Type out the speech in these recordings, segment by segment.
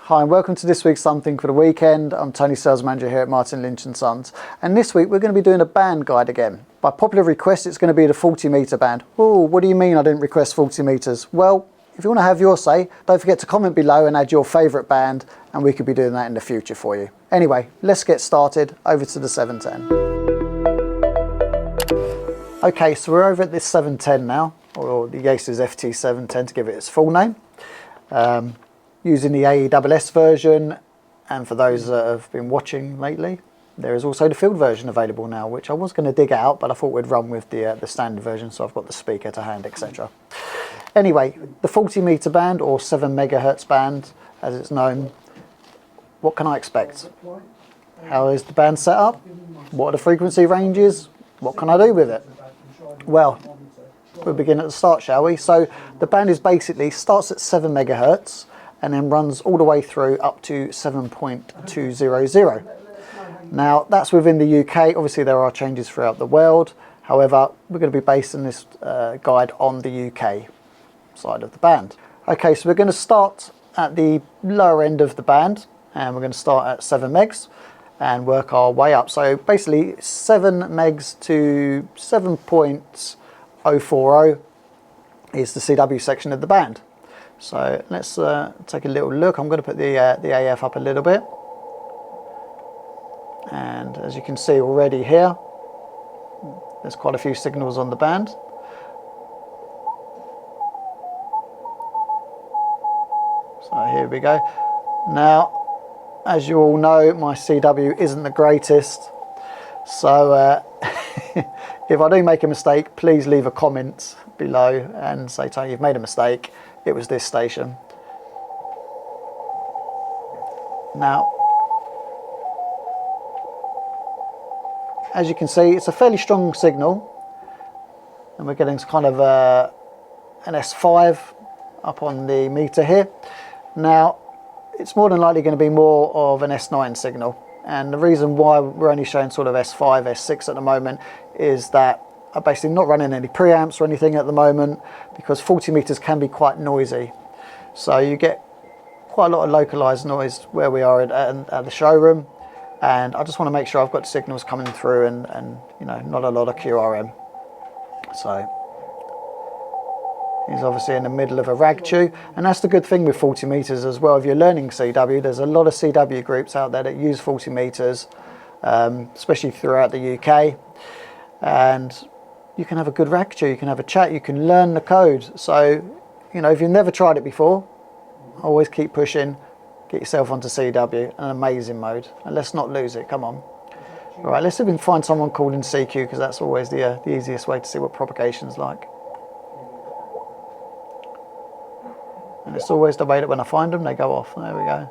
Hi and welcome to this week's Something for the Weekend. I'm Tony, Sales Manager here at Martin Lynch & Sons, and this week we're going to be doing a band guide again. By popular request it's going to be the 40-metre band. Oh, what do you mean I didn't request 40 metres? Well, if you want to have your say, don't forget to comment below and add your favourite band, and we could be doing that in the future for you. Anyway, let's get started. Over to the 710. Okay, so we're over at this 710 now, or the Yace's FT710 to give it its full name. Using the ML&S version, and for those that have been watching lately, there is also the field version available now, which I was going to dig out, but I thought we'd run with the standard version, so I've got the speaker to hand, etc. Anyway, the 40-metre band, or 7 megahertz band, as it's known. What can I expect? How is the band set up? What are the frequency ranges? What can I do with it? Well, we'll begin at the start, shall we? So the band is basically starts at 7 megahertz and then runs all the way through up to 7.200. Now that's within the UK. Obviously there are changes throughout the world. However, we're going to be basing this guide on the UK side of the band. Okay, so we're going to start at the lower end of the band, and we're going to start at 7 megs and work our way up. So basically 7 megs to 7.040 is the CW section of the band. So let's take a little look. I'm going to put the AF up a little bit, and as you can see already here, there's quite a few signals on the band. So here we go. Now, as you all know, my CW isn't the greatest, so if I do make a mistake, please leave a comment below and say, Tony, you've made a mistake. It was this station. Now, as you can see, it's a fairly strong signal, and we're getting kind of an S5 up on the meter here. Now, it's more than likely going to be more of an S9 signal, and the reason why we're only showing sort of S5, S6 at the moment is that I'm basically not running any preamps or anything at the moment, because 40 meters can be quite noisy. So you get quite a lot of localized noise where we are at the showroom, and I just want to make sure I've got signals coming through and you know, not a lot of QRM. So he's obviously in the middle of a rag chew, and that's the good thing with 40 meters as well. If you're learning CW, there's a lot of CW groups out there that use 40 meters, especially throughout the UK, and you can have a good rag chew, you can have a chat, you can learn the code. So, you know, if you've never tried it before, always keep pushing, get yourself onto CW, an amazing mode, and let's not lose it, come on. All right, let's see if we can find someone called in CQ, because that's always the easiest way to see what propagation's like. And it's always the way that when I find them, they go off. There we go.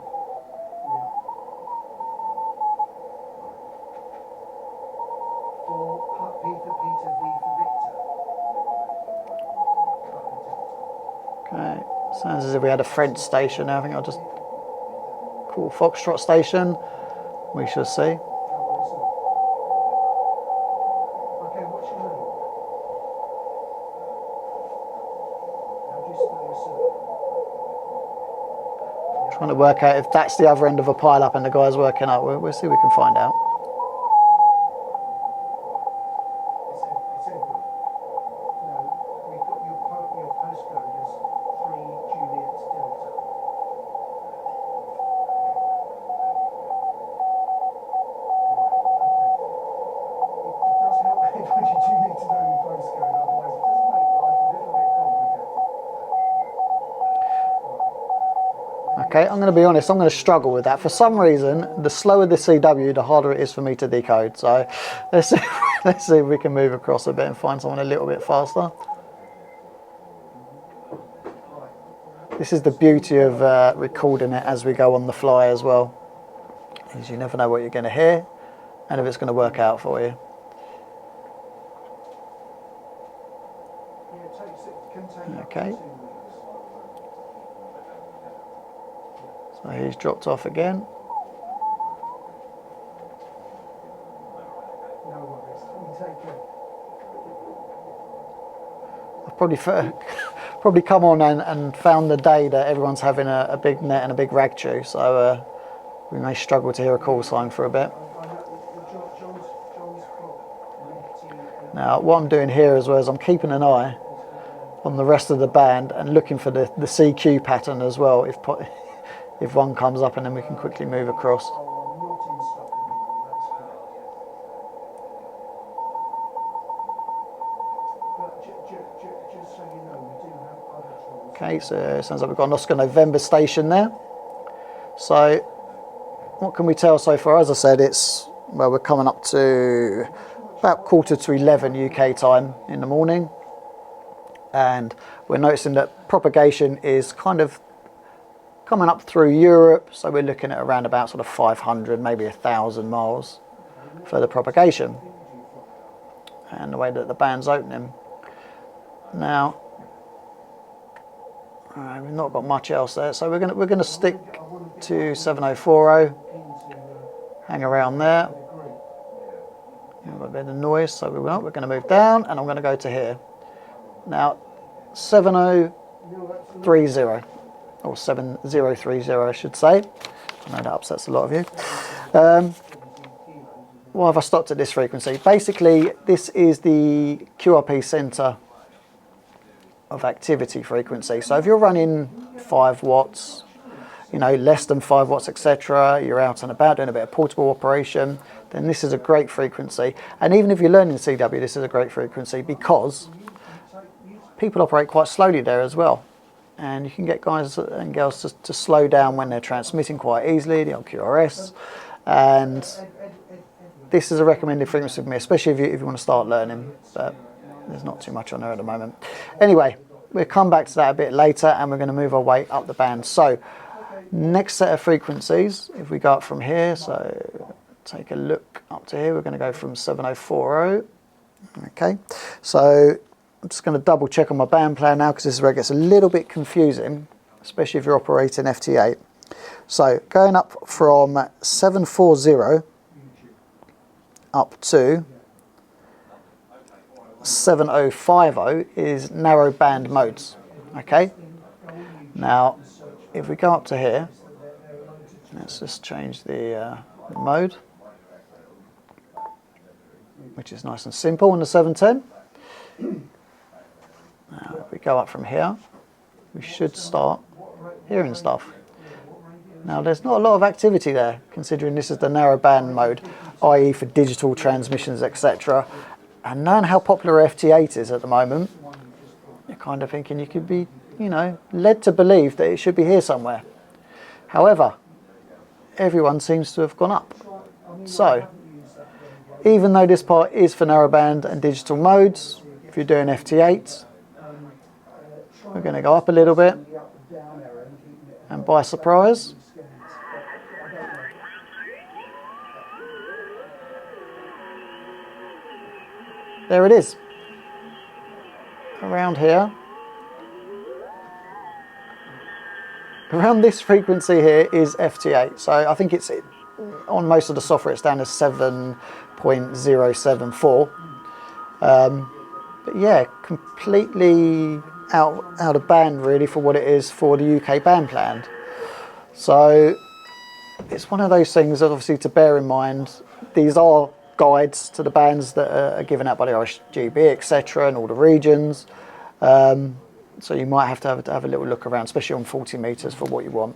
Okay, sounds as if we had a French station. I think I'll just call Foxtrot station. We shall see. Trying to work out if that's the other end of a pile up and the guy's working up. We'll see if we can find out. Okay, I'm going to be honest, I'm going to struggle with that. For some reason, the slower the CW, the harder it is for me to decode. So let's see if we can move across a bit and find someone a little bit faster. This is the beauty of recording it as we go on the fly as well, is you never know what you're going to hear and if it's going to work out for you. Okay. So he's dropped off again. I've probably probably come on and found the day that everyone's having a big net and a big rag chew, so we may struggle to hear a call sign for a bit. Now what I'm doing here as well is I'm keeping an eye on the rest of the band and looking for the CQ pattern as well, if one comes up, and then we can quickly move across. Okay, so it sounds like we've got an Oscar November station there. So what can we tell so far? As I said, well, we're coming up to about 11:15 UK time in the morning, and we're noticing that propagation is kind of coming up through Europe, so we're looking at around about sort of 500, maybe 1,000 miles for the propagation, and the way that the band's opening. Now, we've not got much else there, so we're gonna stick to 7040, hang around there. We've got a bit of noise, so we're going to move down, and I'm going to go to here. Now, 7030, or 7030 I should say. I know that upsets a lot of you. Why have I stopped at this frequency? Basically, this is the QRP Center of Activity frequency. So if you're running 5 watts, you know, less than 5 watts, etc., you're out and about doing a bit of portable operation, then this is a great frequency. And even if you're learning CW, this is a great frequency because people operate quite slowly there as well. And you can get guys and girls to slow down when they're transmitting quite easily, the old QRS. And this is a recommended frequency for me, especially if you want to start learning, but there's not too much on there at the moment. Anyway, we'll come back to that a bit later, and we're going to move our way up the band. So next set of frequencies, if we go up from here, so take a look up to here, we're going to go from 7040. Okay, so I'm just going to double check on my band plan now, because this is where it gets a little bit confusing, especially if you're operating FT8. So going up from 740 up to 7050 is narrow band modes. Okay, now if we go up to here, let's just change the mode, which is nice and simple on the 710. Now if we go up from here, we should start hearing stuff. Now there's not a lot of activity there, considering this is the narrow band mode, i.e. for digital transmissions, etc. And knowing how popular FT8 is at the moment, you're kind of thinking you could be, you know, led to believe that it should be here somewhere. However, everyone seems to have gone up. So even though this part is for narrowband and digital modes, if you're doing FT8, we're going to go up a little bit, and by surprise, there it is. Around here, around this frequency here is FT8. So I think it's on most of the software it's down as 7.074. But yeah, completely out of band really for what it is for the UK band plan. So it's one of those things that obviously to bear in mind. These are guides to the bands that are given out by the RSGB, etc., and all the regions. So you might have to have a little look around, especially on 40 meters, for what you want.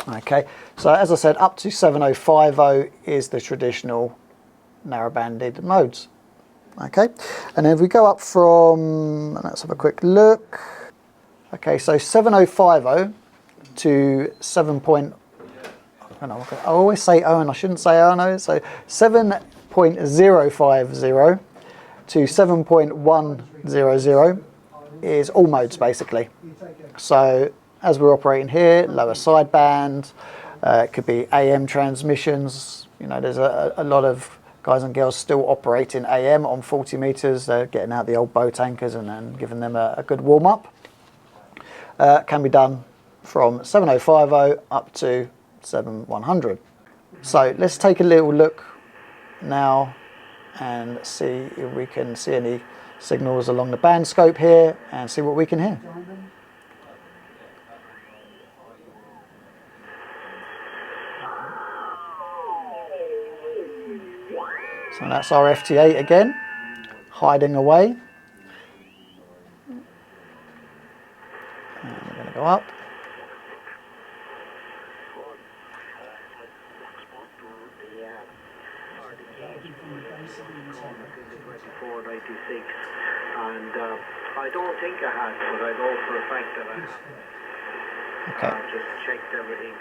Okay, so as I said, up to 7050 is the traditional narrowbanded modes. Okay, and then if we go up from, let's have a quick look. Okay, so 7050 to 7. I always say oh, and I shouldn't say oh no. So 7.050 to 7.100 is all modes basically. So as we're operating here, lower sideband, it could be AM transmissions. You know, there's a lot of guys and girls still operating AM on 40 meters. They're getting out the old boat anchors and then giving them a good warm up. Can be done from 7050 up to 7100. So let's take a little look now and see if we can see any signals along the band scope here and see what we can hear. So that's our FT8 again, hiding away. And we're going to go up. And I don't think I had, but I know for a fact that I have. Just checked everything.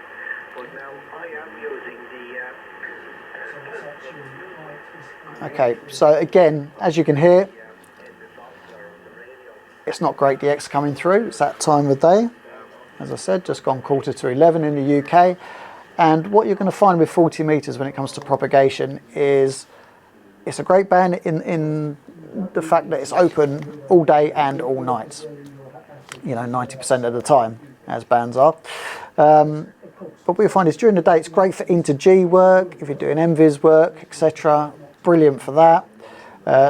But now I am using the... Okay, so again, as you can hear, it's not great DX coming through. It's that time of day. As I said, just gone 11:15 in the UK. And what you're going to find with 40 meters when it comes to propagation is it's a great band in the fact that it's open all day and all night. You know, 90% of the time, as bands are. But what you find is during the day, it's great for inter-G work, if you're doing MVIS work, etc. Brilliant for that.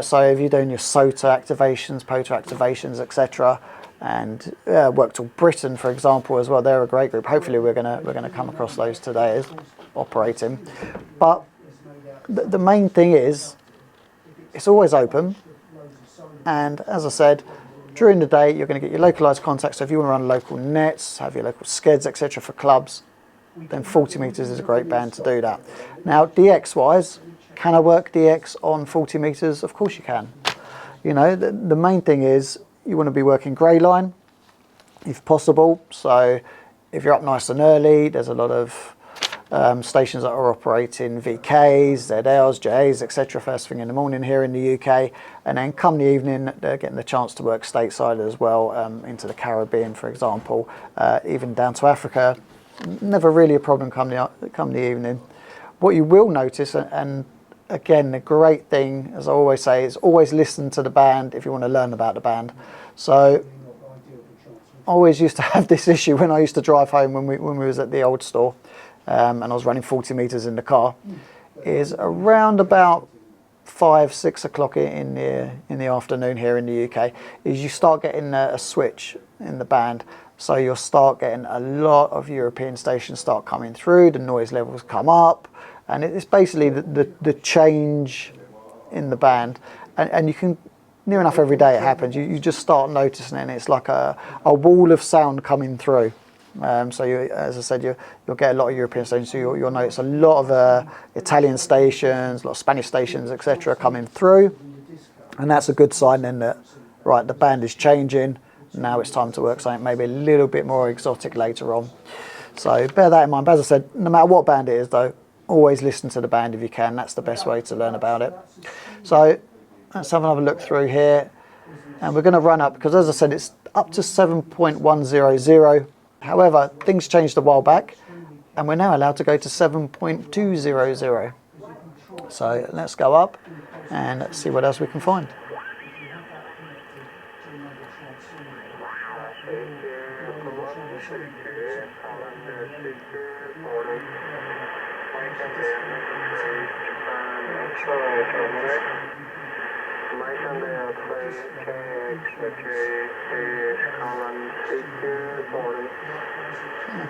So if you're doing your SOTA activations, POTA activations, etc. And Work Till Britain, for example, as well, they're a great group. Hopefully we're gonna come across those today as operating. But the main thing is, it's always open. And as I said, during the day, you're going to get your localized contacts. So if you want to run local nets, have your local skeds, etc. for clubs, then 40 meters is a great band to do that. Now, DX wise, can I work DX on 40 meters? Of course you can. You know, the main thing is you want to be working grey line, if possible. So if you're up nice and early, there's a lot of stations that are operating VKs, ZLs, JAs, etc. first thing in the morning here in the UK, and then come the evening they're getting the chance to work stateside as well, into the Caribbean, for example, even down to Africa. Never really a problem come the evening. What you will notice, and again the great thing, as I always say, is always listen to the band if you want to learn about the band. So I always used to have this issue when I used to drive home when we was at the old store. And I was running 40 meters in the car, is around about 5-6 o'clock in the afternoon here in the UK, is you start getting a switch in the band. So you'll start getting a lot of European stations start coming through, the noise levels come up, and it's basically the change in the band. And you can, near enough every day it happens, you just start noticing it, and it's like a wall of sound coming through. So as I said, you'll get a lot of European stations, so you'll notice a lot of Italian stations, a lot of Spanish stations, etc. coming through, and that's a good sign then that, right, the band is changing, now it's time to work something maybe a little bit more exotic later on. So bear that in mind. But as I said, no matter what band it is though, always listen to the band if you can. That's the best way to learn about it. So let's have another look through here, and we're going to run up, because as I said, it's up to 7.100. However, things changed a while back, and we're now allowed to go to 7.200. So let's go up and let's see what else we can find.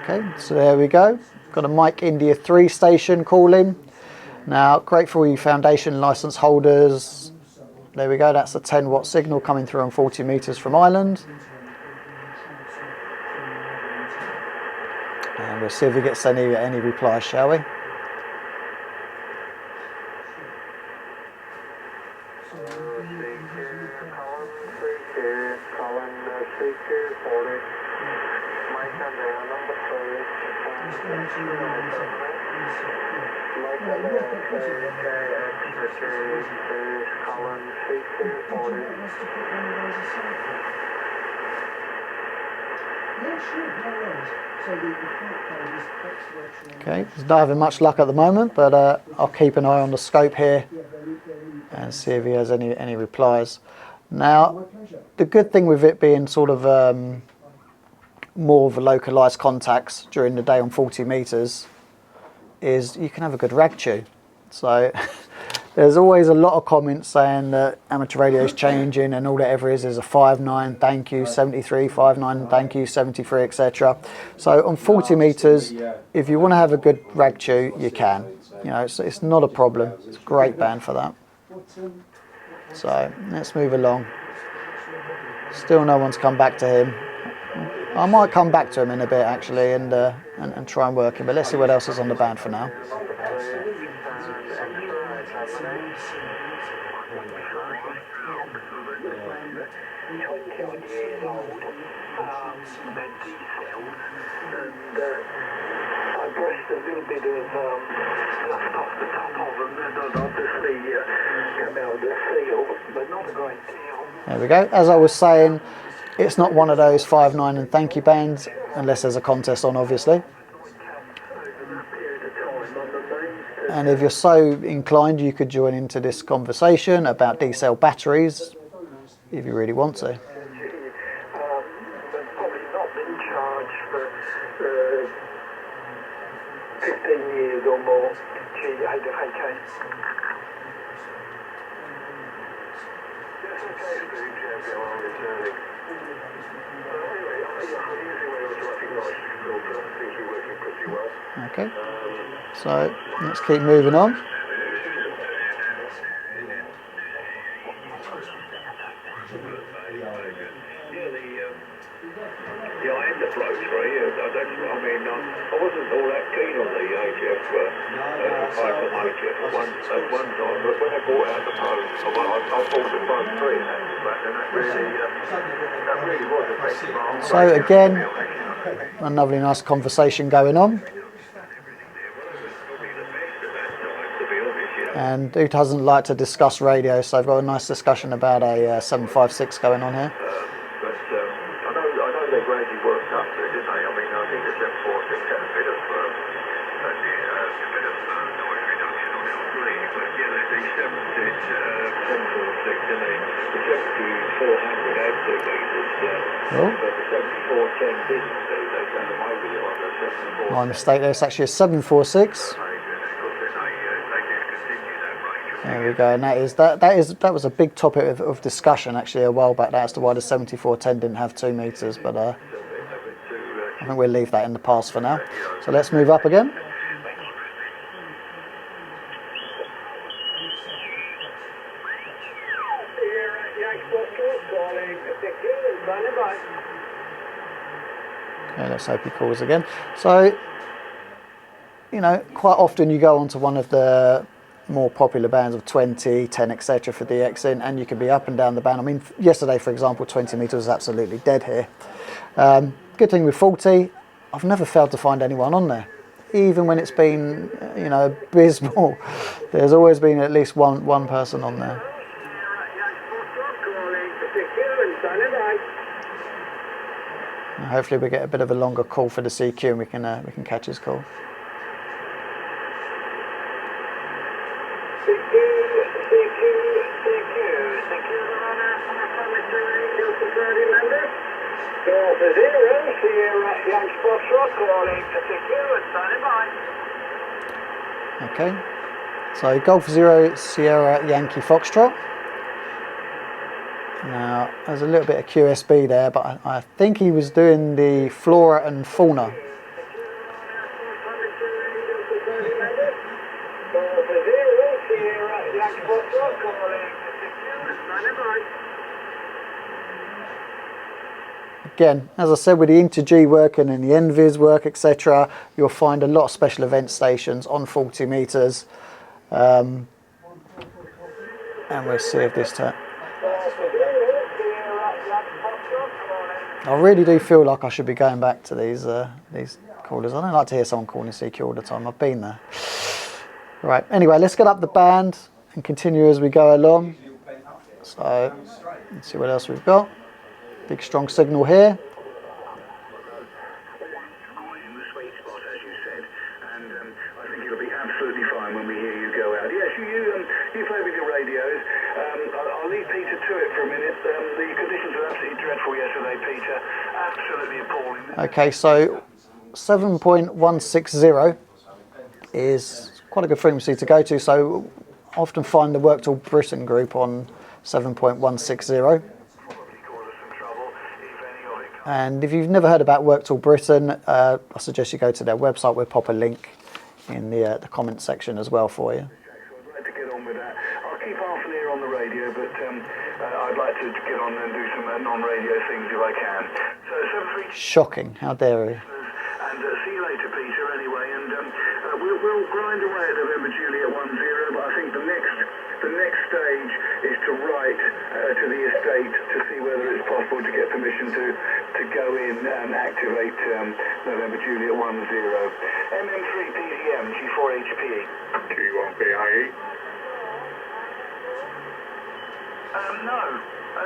Okay, so there we go. Got a Mike India 3 station calling. Now, great for all you foundation license holders. There we go, that's a 10-watt signal coming through on 40 meters from Ireland. And we'll see if he gets any replies, shall we? Okay, he's not having much luck at the moment, but I'll keep an eye on the scope here and see if he has any replies. Now, the good thing with it being sort of more of a localized contacts during the day on 40 meters is you can have a good rag chew. So There's always a lot of comments saying that amateur radio is changing and all that ever is a 5.9, thank you, 73, 5.9, thank you, 73, etc. So on 40 meters, if you want to have a good rag chew, you can. You know, it's not a problem. It's a great band for that. So let's move along. Still no one's come back to him. I might come back to him in a bit actually and try and work him, but let's see what else is on the band for now. A little bit of dust off the top of them, and obviously come out the seal, but not a great deal. There we go. As I was saying, it's not one of those 5.9 and thank you bands, unless there's a contest on, obviously. And if you're so inclined, you could join into this conversation about D-cell batteries, if you really want to. But probably not been charged for 15 years or more. GHK. Okay, so let's keep moving on. Yeah, I had the floats for years. I wasn't all that keen on the HF, HF at one time, but when I bought out the phone, I bought the phone 3 in that fact, and that really was a benchmark. So again, another nice conversation going on. And who doesn't like to discuss radio? So I've got a nice discussion about a 756 going on here. But I know they gradually worked up to it, didn't they? I mean, I think the 746 had a bit of noise reduction on it, I believe. But yeah, the 746 and the 7400 had 2 meters. But the 7410 didn't. They found them over the on the 746. My mistake there. It's actually a 746. There we go, and that was a big topic of discussion actually a while back. As to why the 7410 didn't have 2 meters, but I think we'll leave that in the past for now. So let's move up again. Okay, let's hope he calls again. So, you know, quite often you go onto one of the more popular bands of 20, 10, etc. for DXing, and you can be up and down the band. I mean, yesterday, for example, 20 meters was absolutely dead here. Good thing with 40, I've never failed to find anyone on there, even when it's been, you know, abysmal. There's always been at least one person on there. And hopefully we get a bit of a longer call for the CQ, and we can catch his call. Okay, so Golf 0 Sierra Yankee Foxtrot. Now, there's a little bit of QSB there, but I think he was doing the flora and fauna. Again, as I said, with the Inter-G working and the NVIS work, etc., you'll find a lot of special event stations on 40 meters. And we'll see if this turn. I really do feel like I should be going back to these callers. I don't like to hear someone calling CQ all the time. I've been there. Right, anyway, let's get up the band and continue as we go along. So, let's see what else we've got. Big strong signal here. Absolutely fine when we hear you go out. Yes, you play with your radios. I'll leave Peter to it for a minute. The conditions were absolutely dreadful yesterday, Peter. Absolutely appalling. Okay, so 7.160 is quite a good frequency to go to. So I often find the Work Till Britain group on 7.160. And if you've never heard about Work Till Britain, I suggest you go to their website. We'll pop a link in the comment section as well for you. I'd like to get on with that. I'll keep half an ear on the radio, but I'd like to get on and do some non-radio things if I can. So 732. Shocking, how dare you. And see you later, Peter, anyway. And we'll grind away at November Juliet 10, but I think the next stage is to write to the estate to see whether it's possible to get permission to go in and activate November Juliet 10. MM3PDM G4HPE. G1PIE.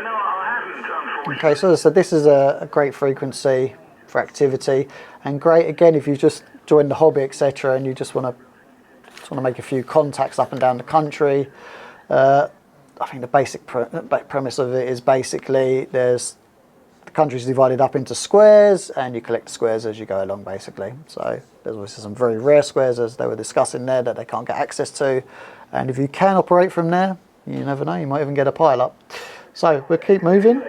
No, I haven't, unfortunately. Okay, so as I said, this is a great frequency for activity, and great again if you just joined the hobby, etc., and you just want to make a few contacts up and down the country. I think the basic premise of it is basically the country's divided up into squares, and you collect squares as you go along, basically. So there's obviously some very rare squares, as they were discussing there, that they can't get access to, and if you can operate from there, you never know, you might even get a pile up. So we'll keep moving.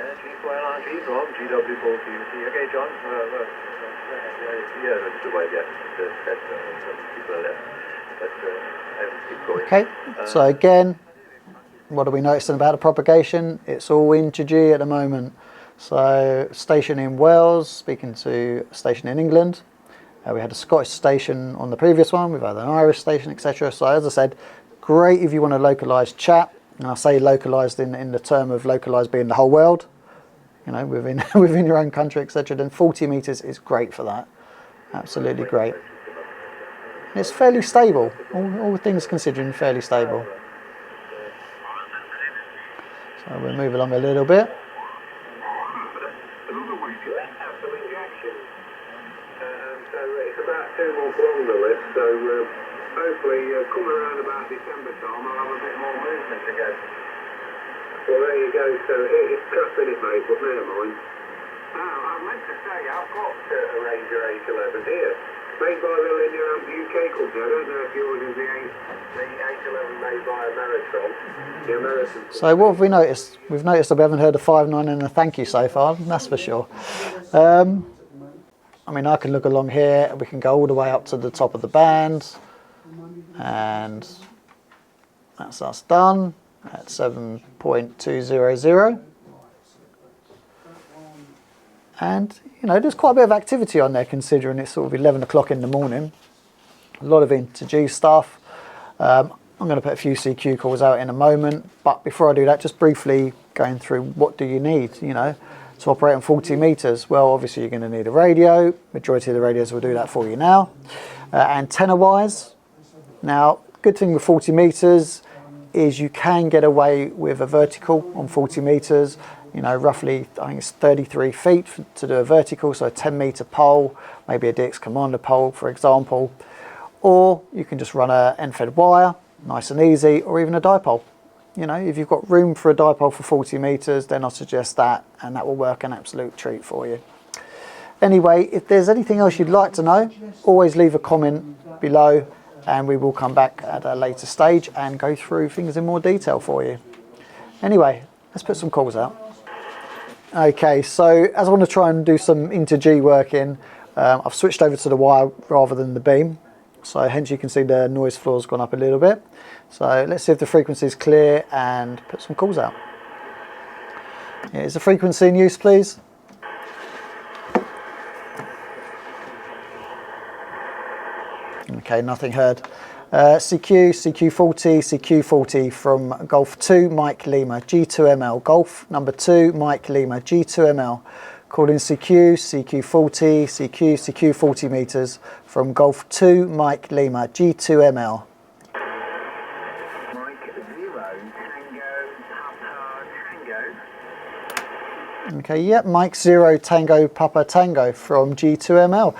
G4LRG from GW4QC. Okay, John. Yeah, that's the way, Okay, so again, what are we noticing about the propagation? It's all inter G at the moment. So station in Wales, speaking to a station in England. We had a Scottish station on the previous one, we've had an Irish station, etc. So as I said, great if you want a localised chat. And I say localised in the term of localised being the whole world, you know, within within your own country, etc. Then 40 metres is great for that. Absolutely great. And it's fairly stable, all things considering, fairly stable. So we'll move along a little bit. So it's about 2 months along the list, so hopefully come around about December time I'll have a bit more movement again. Well, there you go, so it's crap in it, mate, but never mind. Now, I meant to say, I've got a Ranger 811 here, made by the Linear Amp UK company. I don't know if yours is the 811 made by Ameritron, the American. So what have we noticed? We've noticed that we haven't heard a 5.9 and a thank you so far, that's for sure. I mean, I can look along here, we can go all the way up to the top of the band, and that's us done at 7.200. And, you know, there's quite a bit of activity on there considering it's sort of 11 o'clock in the morning. A lot of inter-G stuff. I'm going to put a few CQ calls out in a moment, but before I do that, just briefly going through what do you need, you know, to operate on 40 meters. Well, obviously you're going to need a radio. Majority of the radios will do that for you now. Antenna wise, now good thing with 40 meters is you can get away with a vertical on 40 meters, you know, roughly I think it's 33 feet to do a vertical, so a 10-meter pole, maybe a DX commander pole for example, or you can just run a end-fed wire, nice and easy, or even a dipole. You know, if you've got room for a dipole for 40 meters, then I'll suggest that, and that will work an absolute treat for you. Anyway, if there's anything else you'd like to know, always leave a comment below, and we will come back at a later stage and go through things in more detail for you. Anyway, let's put some calls out. Okay, so as I want to try and do some inter-G working, I've switched over to the wire rather than the beam. So hence you can see the noise floor's gone up a little bit. So let's see if the frequency is clear and put some calls out. Yeah, is the frequency in use, please? Okay, nothing heard. CQ40, CQ40 from Golf 2, Mike Lima, G2ML. Golf number 2, Mike Lima, G2ML. Calling CQ, CQ40, CQ40 meters from Golf 2, Mike Lima, G2ML. Mike 0, Tango, Papa, Tango. Okay, yep, Mike 0, Tango, Papa, Tango from G2ML.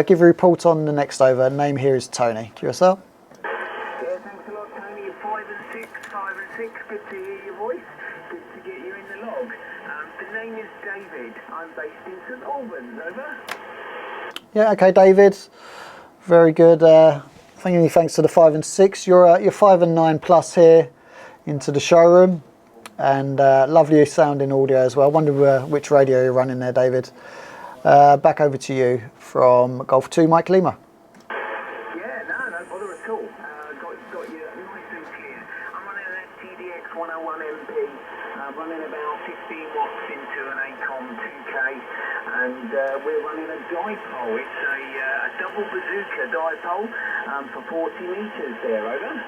Give a report on the next over. Name here is Tony. QSL. Yeah, okay, David. Very good. Thanks to the 5 and 6. You're 5 and 9 plus here into the showroom, and lovely sounding audio as well. I wonder which radio you're running there, David. Back over to you from Golf 2, Mike Lima. Yeah, no bother at all. Got you nice and clear. I'm running an TDX 101MP. I'm running about 15 watts into an ACOM 2K, and we're running a dipole. It's a double bazooka dipole for 40 meters there, over.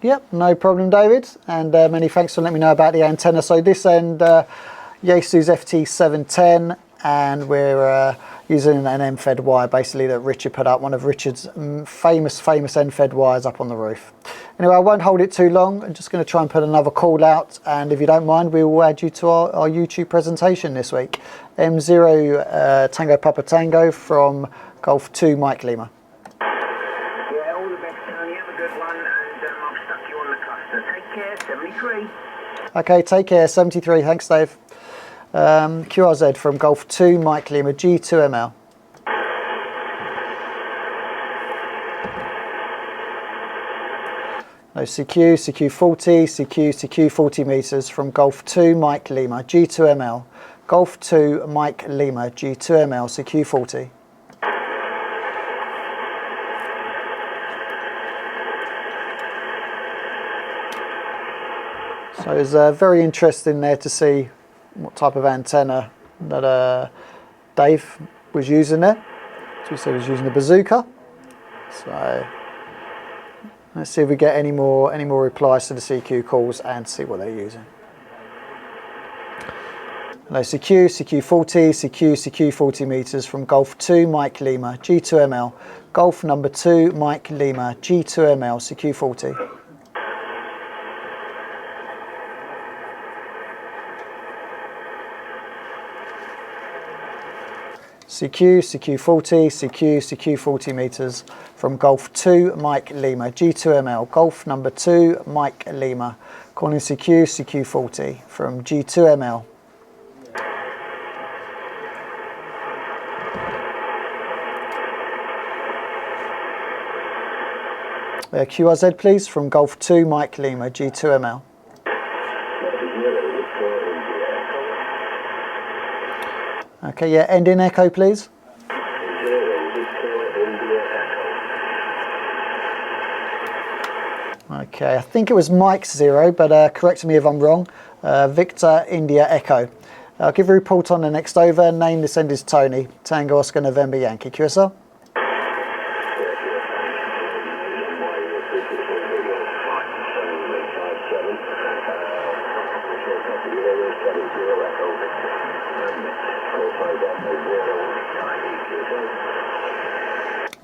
Yep, no problem, David. And many thanks for letting me know about the antenna. So this end, Yaesu's FT710, and we're using an end-fed wire, basically, that Richard put up, one of Richard's famous end-fed wires up on the roof. Anyway, I won't hold it too long. I'm just going to try and put another call out, and if you don't mind, we will add you to our YouTube presentation this week. M0 Tango Papa Tango from Golf 2 Mike Lima. Yeah, all the best, Tony. Have a good one, and I've stuck you on the cluster. Take care, 73. Okay, take care, 73. Thanks, Dave. QRZ from Golf 2 Mike Lima, G2ML. No, CQ40, CQ 40 meters from Golf 2 Mike Lima, G2ML. Golf 2 Mike Lima, G2ML, CQ40. So it's very interesting there to see what type of antenna that Dave was using there. So he said he was using a bazooka. So let's see if we get any more replies to the CQ calls and see what they're using. Hello, CQ40, CQ 40 meters from Golf 2 Mike Lima, G2ML. Golf number 2 Mike Lima, G2ML, CQ40. CQ40, CQ 40 meters from Golf 2 Mike Lima, G2ML. Golf number 2 Mike Lima, calling CQ 40 from G2ML. QRZ please from Golf 2 Mike Lima, G2ML. Okay, yeah, end in echo, please. Okay, I think it was Mike 0, but correct me if I'm wrong. Victor India Echo. I'll give a report on the next over. Name this end is Tony. Tango Oscar November Yankee. QSL.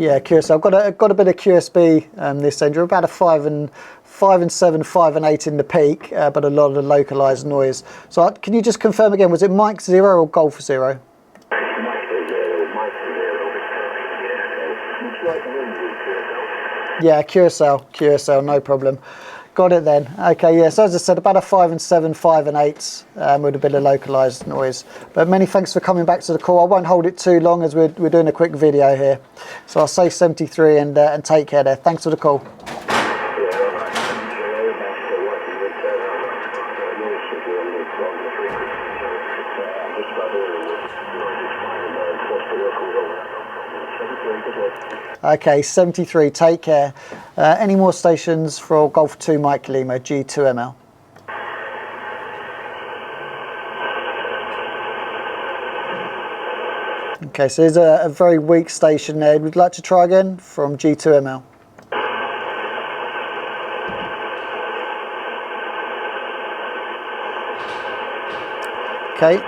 Yeah, QSL. I've got a bit of QSB this end. You're about a 5 and 7, 5 and 8 in the peak, but a lot of the localized noise. So can you just confirm again? Was it Mike 0 or Golf 0? Yeah, QSL, no problem. Got it then. Okay, yeah, so as I said, about a 5 and 7, 5 and 8 with a bit of localized noise. But many thanks for coming back to the call. I won't hold it too long as we're doing a quick video here. So I'll say 73 and take care there. Thanks for the call. Okay, 73, take care. Any more stations for Golf 2 Mike Lima, G2ML? Okay, so there's a very weak station there. Would you like to try again from G2ML? Okay.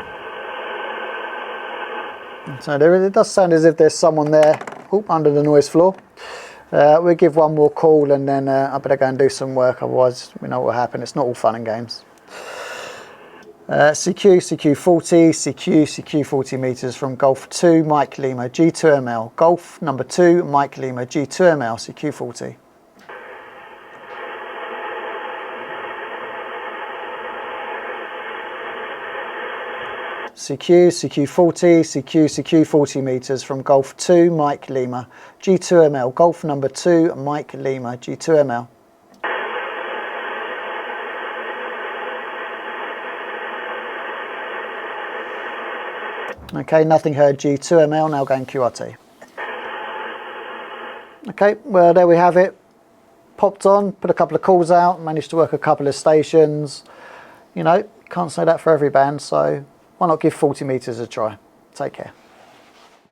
So it does sound as if there's someone there under the noise floor. We'll give one more call and then I better go and do some work, otherwise we know what will happen. It's not all fun and games. CQ 40 meters from Golf 2 Mike Lima, G2ML. Golf number 2 Mike Lima, G2ML, CQ 40. CQ, CQ40, CQ 40 meters from Golf 2, Mike Lima, G2ML, Golf number 2, Mike Lima, G2ML. Okay, nothing heard, G2ML, now going QRT. Okay, well there we have it. Popped on, put a couple of calls out, managed to work a couple of stations. You know, can't say that for every band, so why not give 40 meters a try? Take care.